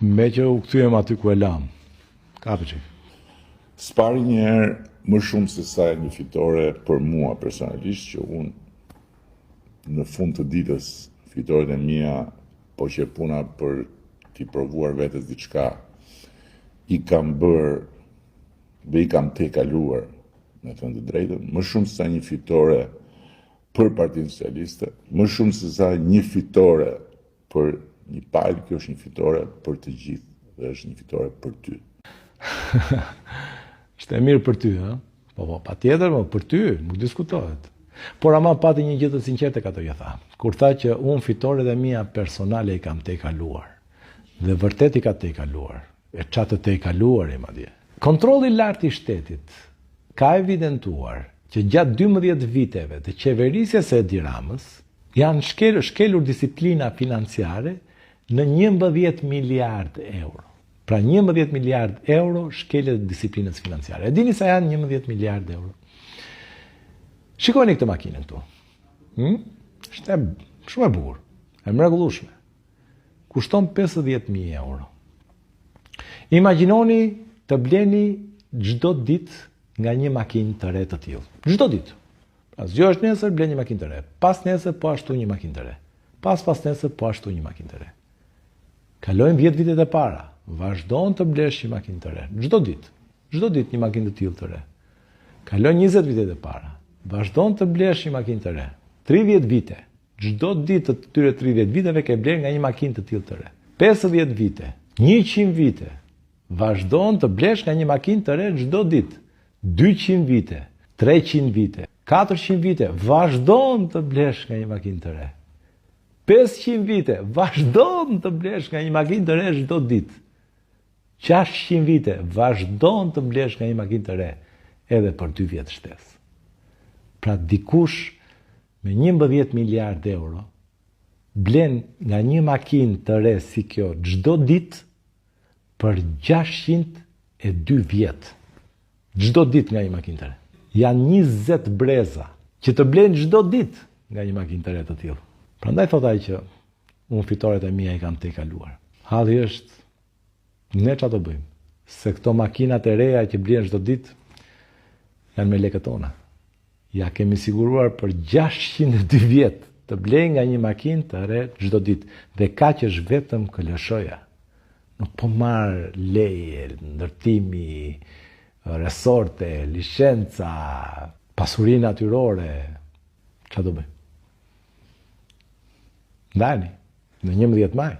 Me që u kthyem aty ku e lam. Ka përçi. Spari një herë më shumë se sa një fitore për mua personalisht, që unë në fund të ditës fitoret e mia, po që puna për t'i provuar vetes diçka, i kam bërë dhe i kam tejkaluar, me thënë të drejtën, më shumë se sa një fitore për Partinë Socialiste, më shumë se sa një fitore për një palë, kjo është një fitore për të gjithë dhe është një fitore për ty. Ishte mirë për ty, ha? Po, patjetër, për ty, nuk diskutohet. Por ama pati një gjë të sinqertë ka të tha. Kur tha që unë fitoret e mia personale i kam tejkaluar. Dhe vërtet i ka tejkaluar. E çatë tejkaluar i madje. Kontrolli i lartë i shtetit ka evidentuar që gjatë 12 viteve të qeverisjes së Edi Ramës janë shkelur disiplina financiare në 11 miliard euro. Pra 11 miliard euro shkelje të disiplinës financiare. E dini sa janë 11 miliard euro? Shikoni këtë makinën këtu. Është shumë e bukur, e mrekullueshme. Kushton 50.000 euro. Imagjinoni të bleni çdo ditë nga një makinë të re të tillë. Çdo ditë. Pra zgjohesh nesër, blen një makinë të re. Pas nesër po ashtu një makinë të re. Pas nesër po ashtu një makinë të re. Kalojnë 10 vitet e para. Vazhdon të blesh një makinë të re. Çdo ditë një makinë të tillë të re. Kalojnë 20 vitet e para. Vazhdon të blesh një makinë të re. 30 vite. Çdo ditë të këtyre 30 viteve ke bler nga një makinë të tillë të re. 50 vite, 100 vite. Vazhdon të blesh nga një makinë të re çdo ditë. 200 vite, 300 vite, 400 vite, vazhdon të blesh nga një makinë të re. 500 vite, vazhdon të blesh nga një makinë të re çdo ditë. 600 vite, vazhdon të blesh nga një makinë të re edhe për 2 vjet shtesë. Pra dikush me 11 miliard euro blen nga një makinë të re si kjo çdo ditë për 602 vjet. Çdo ditë nga një makinë të re. Janë 20 breza që të blen çdo ditë nga një makinë të re të tillë. Prandaj thot ai që unë fitoret e mia i kam tejkaluar. Halli është ne çfarë do bëjmë? Se këto makinat e reja që blen çdo ditë janë me lekët tona. Ja kemi siguruar për 602 vjet të blej nga një makinë të re çdo ditë. Dhe kaq është vetëm KLSH-ja. Nuk po marr leje, ndërtimi, resorte, licenca, pasuri natyrore. Çfarë do bëjmë? Ndani, në 11 maj.